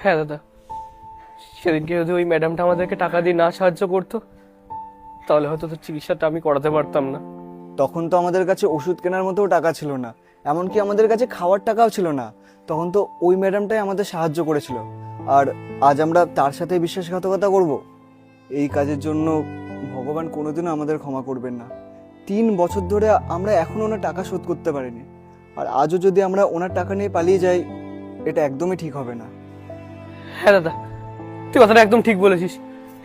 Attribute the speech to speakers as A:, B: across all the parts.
A: হ্যাঁ দাদা, সেদিনকে যদি ওই ম্যাডামটা আমাদেরকে টাকা দিয়ে না সাহায্য করতো তাহলে হয়তো তো চিকিৎসাটা আমি করাতে পারতাম না।
B: তখন তো আমাদের কাছে ওষুধ কেনার মতো টাকা ছিল না, এমনকি আমাদের কাছে খাওয়ার টাকাও ছিল না। তখন তো ওই ম্যাডামটাই আমাদের সাহায্য করেছিল, আর আজ আমরা তার সাথে বিশ্বাসঘাতকতা করব? এই কাজের জন্য ভগবান কোনোদিনও আমাদের ক্ষমা করবেন না। 3 বছর ধরে আমরা এখনো ওনার টাকা শোধ করতে পারিনি, আর আজও যদি আমরা ওনার টাকা নিয়ে পালিয়ে যাই, এটা একদমই ঠিক হবে না।
A: হ্যাঁ দাদা, তুই কথাটা একদম ঠিক বলেছিস।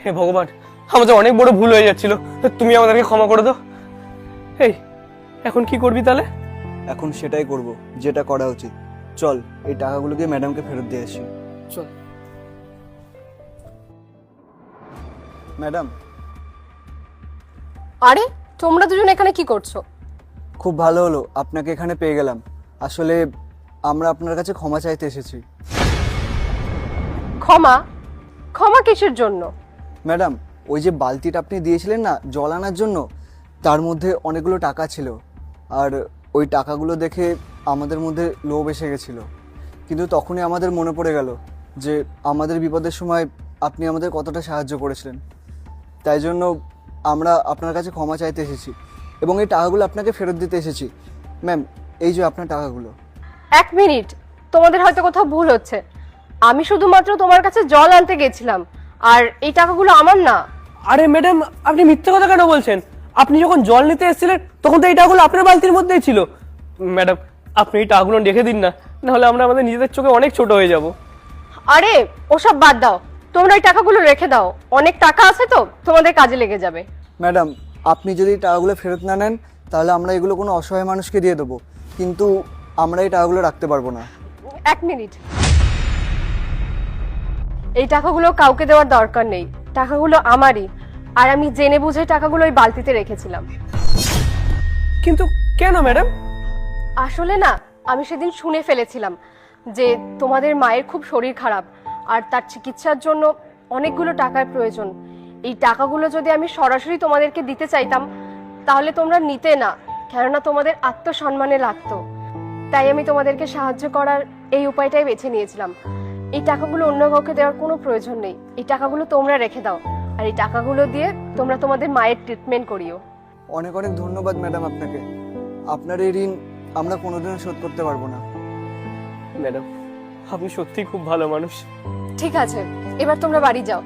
A: হে ভগবান, আমাদের অনেক বড় ভুল হয়ে যাচ্ছিল, তুমি আমাদেরকে ক্ষমা করে দাও। এই এখন কি করবি তাহলে?
B: এখন সেটাই করব যেটা করা উচিত। চল এই টাকাগুলোকে ম্যাডামকে ফেরত দিয়ে আসি।
A: চল।
B: ম্যাডাম,
C: আরে তোমরা দুজন এখানে কি করছো?
B: খুব ভালো হলো আপনাকে এখানে পেয়ে গেলাম। আসলে আমরা আপনার কাছে ক্ষমা চাইতে এসেছি।
C: ক্ষমা? ক্ষমা কিসের জন্য?
B: ম্যাডাম, ওই যে বালতিটা আপনি দিয়েছিলেন না জল আনার জন্য, তার মধ্যে অনেকগুলো টাকা ছিল, আর ওই টাকাগুলো দেখে আমাদের মধ্যে লোভ এসে গেছিল। কিন্তু তখনই আমাদের মনে পড়ে গেল যে আমাদের বিপদের সময় আপনি আমাদের কতটা সাহায্য করেছিলেন। তাই জন্য আমরা আপনার কাছে ক্ষমা চাইতে এসেছি এবং এই টাকাগুলো আপনাকে ফেরত দিতে এসেছি। ম্যাম, এই যে আপনার টাকাগুলো।
C: এক মিনিট, তোমাদের হয়তো কোথাও ভুল হচ্ছে। আমি শুধুমাত্র তোমার কাছে জল আনতে গেছিলাম, আর এই টাকাগুলো আমার না।
A: আরে ম্যাডাম, আপনি মিথ্যে কথা কেন বলছেন? আপনি যখন জল নিতে এসেছিলেন তখন তো এই টাকাগুলো আপনার বালতির মধ্যেই ছিল। ম্যাডাম, আপনি এই টাকাগুলো রেখে দিন না, নাহলে আমরা আমাদের নিজেদের চোখে অনেক ছোট হয়ে যাব।
C: আরে ওসব বাদ দাও, তোমরা এই টাকাগুলো রেখে দাও। অনেক টাকা আছে তো, তোমাদের কাজে লেগে যাবে।
B: ম্যাডাম, আপনি যদি টাকাগুলো ফেরত না নেন তাহলে আমরা এগুলো কোনো অসহায় মানুষকে দিয়ে দেবো, কিন্তু আমরা এই টাকাগুলো রাখতে পারবো না।
C: এক মিনিট, এই টাকাগুলো কাউকে দেওয়ার দরকার নেই। টাকাগুলো আমারই, আর আমি জেনে বুঝে টাকাগুলো ওই বালতিতে রেখেছিলাম।
A: কিন্তু কেন ম্যাডাম?
C: আসলে না, আমি সেদিন শুনে ফেলেছিলাম যে তোমাদের মায়ের খুব শরীর খারাপ, আর তার চিকিৎসার জন্য অনেকগুলো টাকার প্রয়োজন। এই টাকাগুলো যদি আমি সরাসরি তোমাদেরকে দিতে চাইতাম তাহলে তোমরা নিতে না, কেননা তোমাদের আত্মসম্মানে লাগতো। তাই আমি তোমাদেরকে সাহায্য করার এই উপায়টাই বেছে নিয়েছিলাম। এই টাকাগুলো অন্য কাউকে দেওয়ার কোনো প্রয়োজন নেই। এই টাকাগুলো তোমরা রেখে দাও, আর এই টাকাগুলো দিয়ে তোমরা তোমাদের মায়ের ট্রিটমেন্ট করিও।
B: অনেক অনেক ধন্যবাদ ম্যাডাম আপনাকে। আপনার এই ঋণ আমরা কোনোদিনও শোধ করতে পারবো না।
A: ম্যাডাম, আপনি সত্যিই খুব ভালো মানুষ।
C: ঠিক আছে, এবার তোমরা বাড়ি যাও।